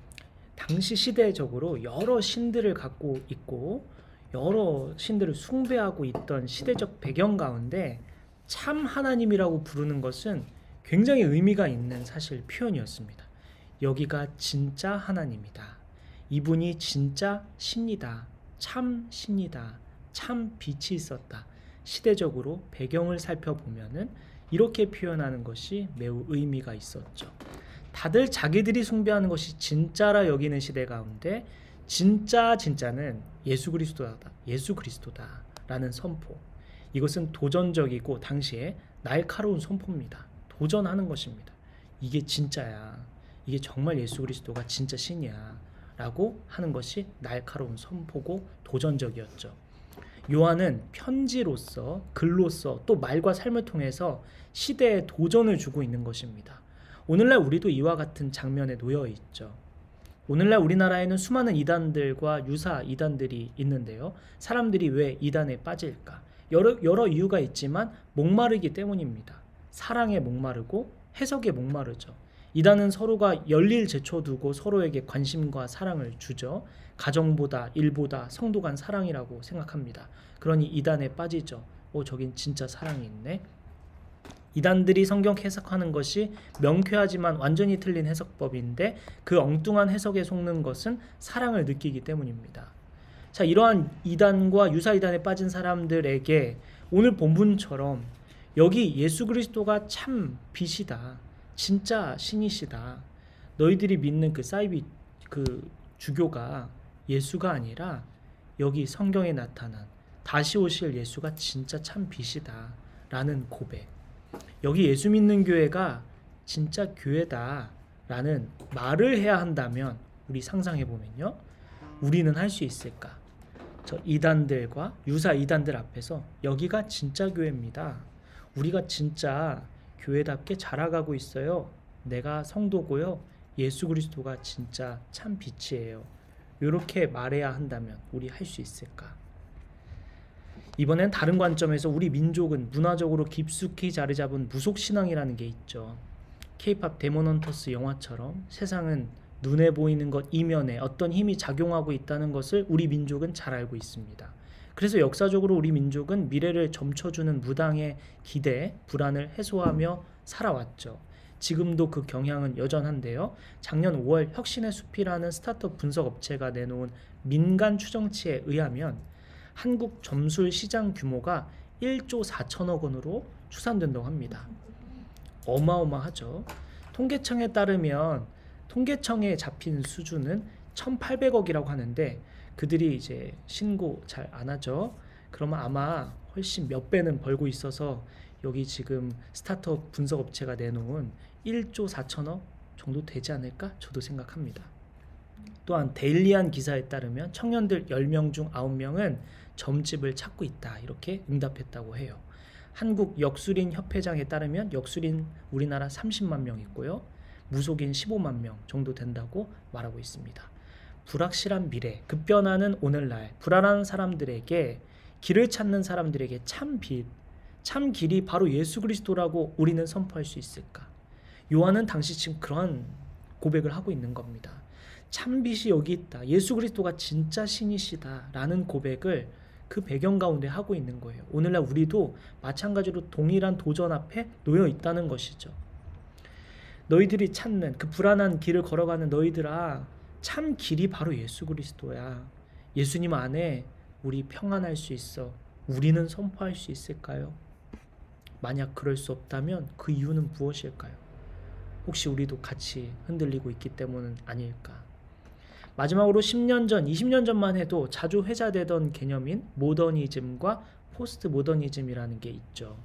시대적으로 여러 신들을 갖고 있고 여러 신들을 숭배하고 있던 시대적 배경 가운데 참 하나님이라고 부르는 것은 굉장히 의미가 있는 사실 표현이었습니다. 여기가 진짜 하나님이다. 이분이 진짜 신이다. 참 신이다. 참 빛이 있었다. 시대적으로 배경을 살펴보면은 이렇게 표현하는 것이 매우 의미가 있었죠. 다들 자기들이 숭배하는 것이 진짜라 여기는 시대 가운데 진짜는 예수 그리스도다라는 선포. 이것은 도전적이고 당시에 날카로운 선포입니다. 도전하는 것입니다. 이게 진짜야. 이게 정말 예수 그리스도가 진짜 신이야 라고 하는 것이 날카로운 선포고 도전적이었죠. 요한은 편지로서 글로서 또 말과 삶을 통해서 시대에 도전을 주고 있는 것입니다. 오늘날 우리도 이와 같은 장면에 놓여 있죠. 오늘날 우리나라에는 수많은 이단들과 유사 이단들이 있는데요. 사람들이 왜 이단에 빠질까? 여러 이유가 있지만 목마르기 때문입니다. 사랑에 목마르고 해석에 목마르죠. 이단은 서로가 열릴 제쳐두고 서로에게 관심과 사랑을 주죠. 가정보다 일보다 성도 간 사랑이라고 생각합니다. 그러니 이단에 빠지죠. 저긴 진짜 사랑이 있네. 이단들이 성경 해석하는 것이 명쾌하지만 완전히 틀린 해석법인데 그 엉뚱한 해석에 속는 것은 사랑을 느끼기 때문입니다. 자, 이러한 이단과 유사 이단에 빠진 사람들에게 오늘 본문처럼 여기 예수 그리스도가 참 빛이다. 진짜 신이시다. 너희들이 믿는 그 사이비 그 주교가 예수가 아니라 여기 성경에 나타난 다시 오실 예수가 진짜 참 빛이다 라는 고백. 여기 예수 믿는 교회가 진짜 교회다 라는 말을 해야 한다면 우리 상상해 보면요. 우리는 할 수 있을까? 저 이단들과 유사 이단들 앞에서 여기가 진짜 교회입니다. 우리가 진짜 교회답게 자라가고 있어요. 내가 성도고요. 예수 그리스도가 진짜 참 빛이에요. 이렇게 말해야 한다면 우리 할 수 있을까? 이번엔 다른 관점에서 우리 민족은 문화적으로 깊숙이 자리 잡은 무속신앙이라는 게 있죠. K-팝 데몬 헌터스 영화처럼 세상은 눈에 보이는 것 이면에 어떤 힘이 작용하고 있다는 것을 우리 민족은 잘 알고 있습니다. 그래서 역사적으로 우리 민족은 미래를 점쳐주는 무당의 기대, 불안을 해소하며 살아왔죠. 지금도 그 경향은 여전한데요. 작년 5월 혁신의 숲이라는 스타트업 분석 업체가 내놓은 민간 추정치에 의하면 한국 점술 시장 규모가 1조 4천억 원으로 추산된다고 합니다. 어마어마하죠. 통계청에 따르면 통계청에 잡힌 수준은 1,800억이라고 하는데 그들이 이제 신고 잘 안 하죠. 그러면 아마 훨씬 몇 배는 벌고 있어서 여기 지금 스타트업 분석 업체가 내놓은 1조 4천억 정도 되지 않을까 저도 생각합니다. 또한 데일리한 기사에 따르면 청년들 10명 중 9명은 점집을 찾고 있다 이렇게 응답했다고 해요. 한국 역술인 협회장에 따르면 역술인 우리나라 30만 명 있고요. 무속인 15만 명 정도 된다고 말하고 있습니다. 불확실한 미래, 급변하는 오늘날, 불안한 사람들에게 길을 찾는 사람들에게 참 빛, 참 길이 바로 예수 그리스도라고 우리는 선포할 수 있을까? 요한은 당시 지금 그런 고백을 하고 있는 겁니다. 참 빛이 여기 있다. 예수 그리스도가 진짜 신이시다 라는 고백을 그 배경 가운데 하고 있는 거예요. 오늘날 우리도 마찬가지로 동일한 도전 앞에 놓여 있다는 것이죠. 너희들이 찾는 그 불안한 길을 걸어가는 너희들아, 참 길이 바로 예수 그리스도야. 예수님 안에 우리 평안할 수 있어. 우리는 선포할 수 있을까요? 만약 그럴 수 없다면 그 이유는 무엇일까요? 혹시 우리도 같이 흔들리고 있기 때문은 아닐까? 마지막으로 10년 전, 20년 전만 해도 자주 회자되던 개념인 모더니즘과 포스트 모더니즘이라는 게 있죠.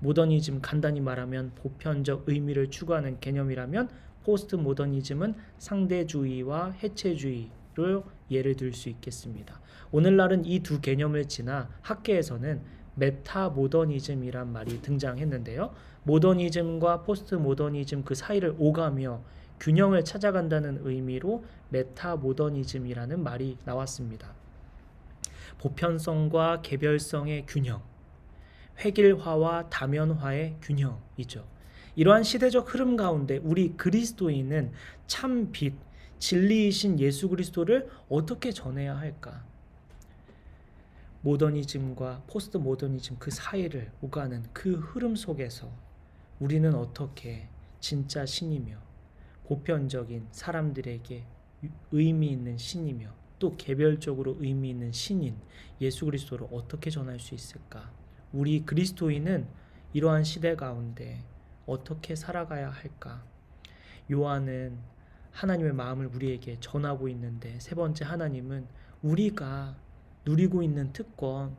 모더니즘 간단히 말하면 보편적 의미를 추구하는 개념이라면 포스트 모더니즘은 상대주의와 해체주의를 예를 들 수 있겠습니다. 오늘날은 이 두 개념을 지나 학계에서는 메타 모더니즘이란 말이 등장했는데요. 모더니즘과 포스트 모더니즘 그 사이를 오가며 균형을 찾아간다는 의미로 메타 모더니즘이라는 말이 나왔습니다. 보편성과 개별성의 균형, 획일화와 다면화의 균형이죠. 이러한 시대적 흐름 가운데 우리 그리스도인은 참 빛, 진리이신 예수 그리스도를 어떻게 전해야 할까? 모더니즘과 포스트 모더니즘 그 사이를 오가는 그 흐름 속에서 우리는 어떻게 진짜 신이며 보편적인 사람들에게 의미 있는 신이며 또 개별적으로 의미 있는 신인 예수 그리스도를 어떻게 전할 수 있을까? 우리 그리스도인은 이러한 시대 가운데 어떻게 살아가야 할까? 요한은 하나님의 마음을 우리에게 전하고 있는데 세 번째 하나님은 우리가 누리고 있는 특권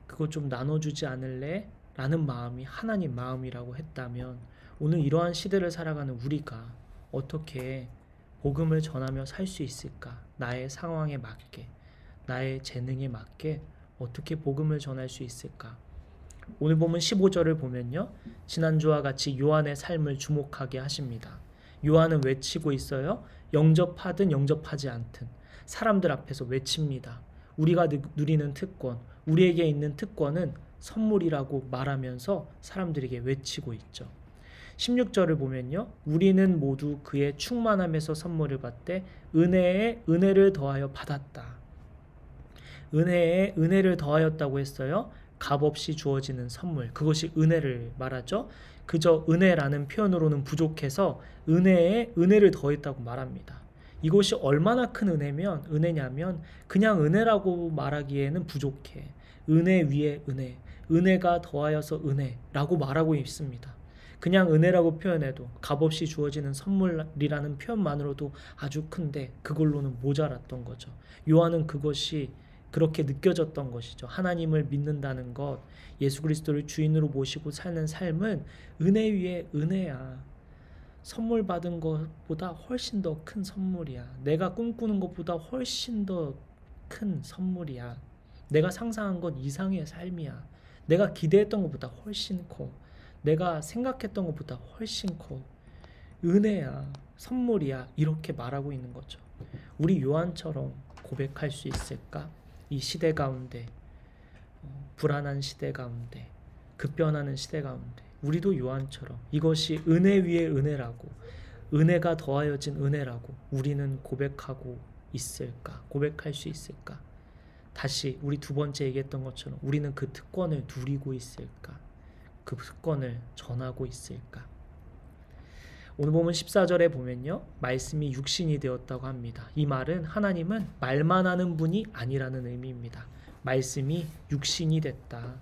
그거 좀 나눠주지 않을래? 라는 마음이 하나님 마음이라고 했다면 오늘 이러한 시대를 살아가는 우리가 어떻게 복음을 전하며 살 수 있을까? 나의 상황에 맞게, 나의 재능에 맞게 어떻게 복음을 전할 수 있을까? 오늘 보면 15절을 보면요. 지난주와 같이 요한의 삶을 주목하게 하십니다. 요한은 외치고 있어요. 영접하든 영접하지 않든 사람들 앞에서 외칩니다. 우리가 누리는 특권, 우리에게 있는 특권은 선물이라고 말하면서 사람들에게 외치고 있죠. 16절을 보면요. 우리는 모두 그의 충만함에서 선물을 받되 은혜에 은혜를 더하여 받았다. 은혜에 은혜를 더하였다고 했어요. 값없이 주어지는 선물, 그것이 은혜를 말하죠. 그저 은혜라는 표현으로는 부족해서 은혜에 은혜를 더했다고 말합니다. 이것이 얼마나 큰 은혜냐면 그냥 은혜라고 말하기에는 부족해. 은혜 위에 은혜, 은혜가 더하여서 은혜라고 말하고 있습니다. 그냥 은혜라고 표현해도 값없이 주어지는 선물이라는 표현만으로도 아주 큰데 그걸로는 모자랐던 거죠. 요한은 그것이 그렇게 느껴졌던 것이죠. 하나님을 믿는다는 것, 예수 그리스도를 주인으로 모시고 사는 삶은 은혜 위에 은혜야. 선물 받은 것보다 훨씬 더 큰 선물이야. 내가 꿈꾸는 것보다 훨씬 더 큰 선물이야. 내가 상상한 것 이상의 삶이야. 내가 기대했던 것보다 훨씬 커. 내가 생각했던 것보다 훨씬 커. 은혜야, 선물이야. 이렇게 말하고 있는 거죠. 우리 요한처럼 고백할 수 있을까? 이 시대 가운데, 불안한 시대 가운데, 급변하는 시대 가운데 우리도 요한처럼 이것이 은혜 위에 은혜라고, 은혜가 더하여진 은혜라고 우리는 고백하고 있을까? 고백할 수 있을까? 다시 우리 두 번째 얘기했던 것처럼 우리는 그 특권을 누리고 있을까? 그 특권을 전하고 있을까? 오늘 보면 14절에 보면요, 말씀이 육신이 되었다고 합니다. 이 말은 하나님은 말만 하는 분이 아니라는 의미입니다. 말씀이 육신이 됐다.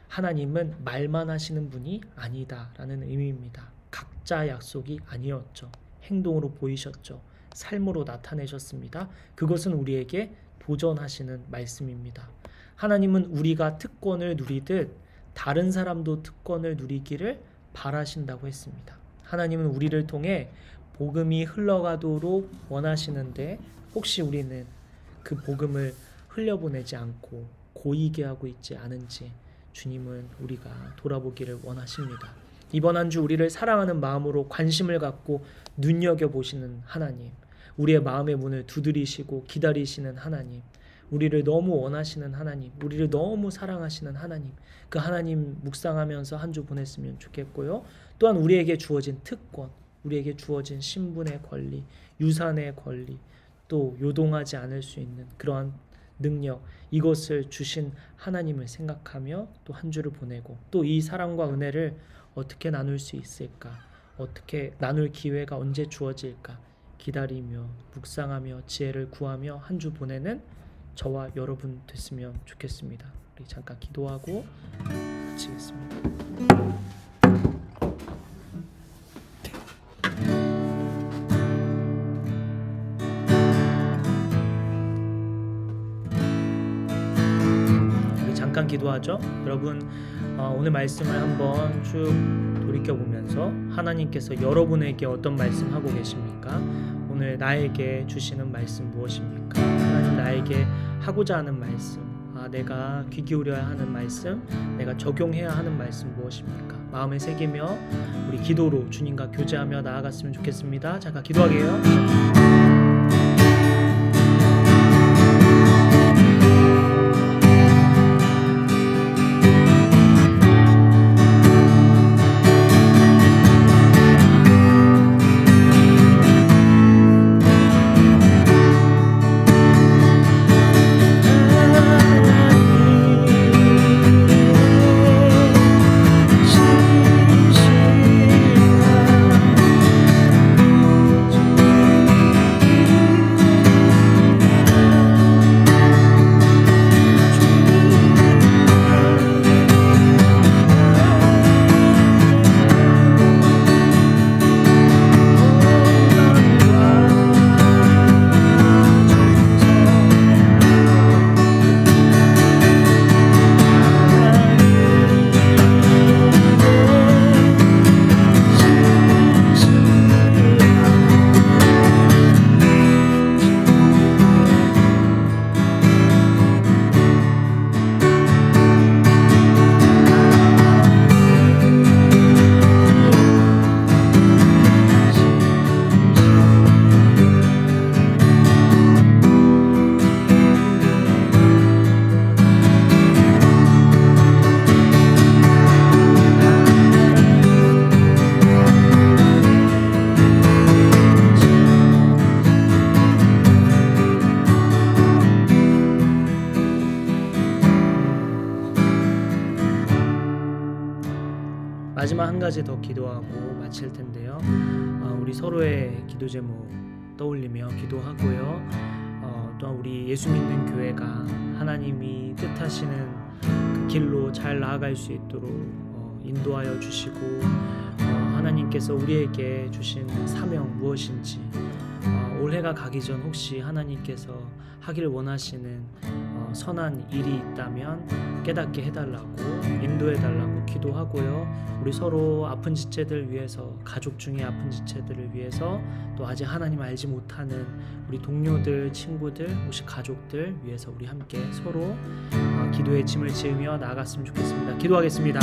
하나님은 말만 하시는 분이 아니다라는 의미입니다. 각자 약속이 아니었죠. 행동으로 보이셨죠. 삶으로 나타내셨습니다. 그것은 우리에게 도전하시는 말씀입니다. 하나님은 우리가 특권을 누리듯 다른 사람도 특권을 누리기를 바라신다고 했습니다. 하나님은 우리를 통해 복음이 흘러가도록 원하시는데 혹시 우리는 그 복음을 흘려보내지 않고 고이게 하고 있지 않은지 주님은 우리가 돌아보기를 원하십니다. 이번 한 주 우리를 사랑하는 마음으로 관심을 갖고 눈여겨보시는 하나님, 우리의 마음의 문을 두드리시고 기다리시는 하나님, 우리를 너무 원하시는 하나님, 우리를 너무 사랑하시는 하나님, 그 하나님 묵상하면서 한 주 보냈으면 좋겠고요. 또한 우리에게 주어진 특권, 우리에게 주어진 신분의 권리, 유산의 권리, 또 요동하지 않을 수 있는 그러한 능력, 이것을 주신 하나님을 생각하며 또 한 주를 보내고 또 이 사랑과 은혜를 어떻게 나눌 수 있을까? 어떻게 나눌 기회가 언제 주어질까? 기다리며 묵상하며 지혜를 구하며 한 주 보내는 저와 여러분 됐으면 좋겠습니다. 우리 잠깐 기도하고 마치겠습니다. 우리 잠깐 기도하죠. 여러분 오늘 말씀을 한번 쭉 돌이켜보면서 하나님께서 여러분에게 어떤 말씀 하고 계십니까? 오늘 나에게 주시는 말씀 무엇입니까? 하나님 나에게 하고자 하는 말씀, 내가 귀 기울여야 하는 말씀, 내가 적용해야 하는 말씀 무엇입니까? 마음에 새기며 우리 기도로 주님과 교제하며 나아갔으면 좋겠습니다. 잠깐 기도하게요. 마지막 한 가지 더 기도하고 마칠 텐데요. 우리 서로의 기도 제목 떠올리며 기도하고요. 또한 우리 예수 믿는 교회가 하나님이 뜻하시는 그 길로 잘 나아갈 수 있도록 인도하여 주시고 하나님께서 우리에게 주신 사명 무엇인지 올해가 가기 전 혹시 하나님께서 하길 원하시는 선한 일이 있다면 깨닫게 해달라고 인도해달라고 기도하고요. 우리 서로 아픈 지체들 위해서, 가족 중에 아픈 지체들을 위해서, 또 아직 하나님 알지 못하는 우리 동료들, 친구들, 혹시 가족들 위해서 우리 함께 서로 기도의 짐을 지으며 나아갔으면 좋겠습니다. 기도하겠습니다.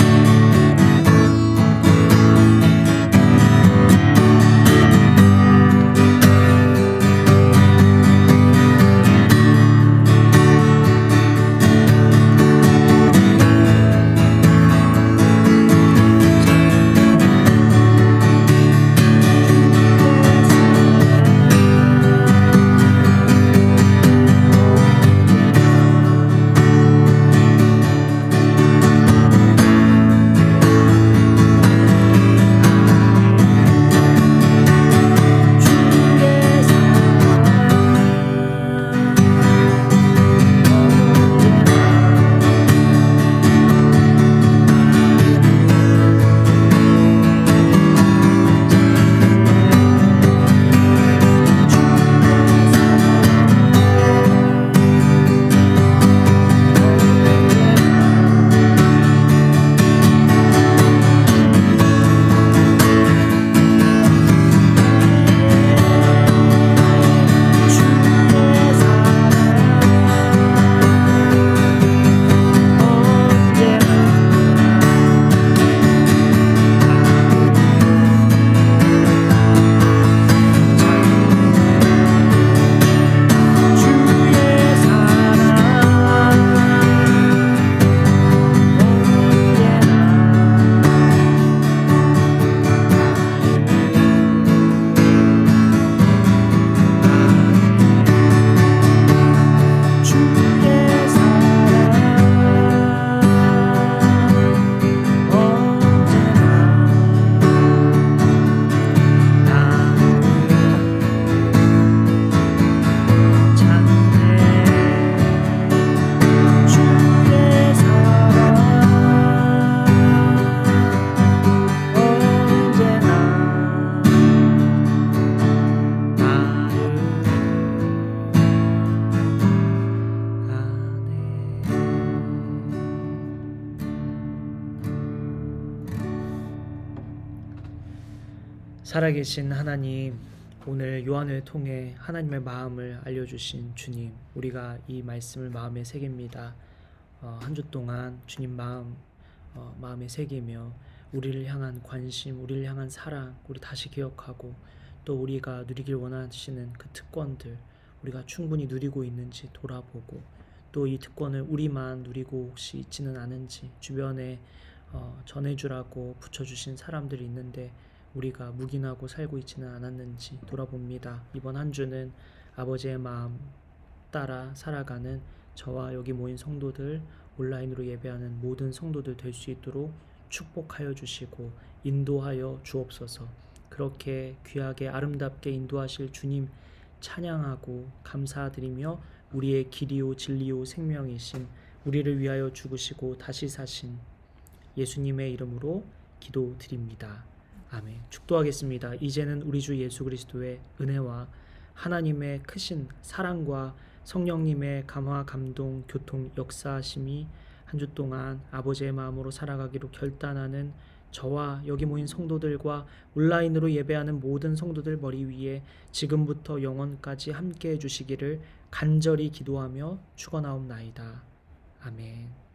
살아계신 하나님, 오늘 요한을 통해 하나님의 마음을 알려주신 주님, 우리가 이 말씀을 마음에 새깁니다. 한 주 동안 주님 마음에 새기며 우리를 향한 관심, 우리를 향한 사랑, 우리 다시 기억하고 또 우리가 누리길 원하시는 그 특권들, 우리가 충분히 누리고 있는지 돌아보고 또 이 특권을 우리만 누리고 혹시 있지는 않은지 주변에 전해주라고 붙여주신 사람들이 있는데 우리가 묵인하고 살고 있지는 않았는지 돌아봅니다. 이번 한 주는 아버지의 마음 따라 살아가는 저와 여기 모인 성도들, 온라인으로 예배하는 모든 성도들 될 수 있도록 축복하여 주시고 인도하여 주옵소서. 그렇게 귀하게 아름답게 인도하실 주님 찬양하고 감사드리며 우리의 길이요 진리요 생명이신 우리를 위하여 죽으시고 다시 사신 예수님의 이름으로 기도드립니다. 아멘. 축도하겠습니다. 이제는 우리 주 예수 그리스도의 은혜와 하나님의 크신 사랑과 성령님의 감화 감동 교통 역사하심이 한 주 동안 아버지의 마음으로 살아가기로 결단하는 저와 여기 모인 성도들과 온라인으로 예배하는 모든 성도들 머리 위에 지금부터 영원까지 함께 해주시기를 간절히 기도하며 축원하옵나이다. 아멘.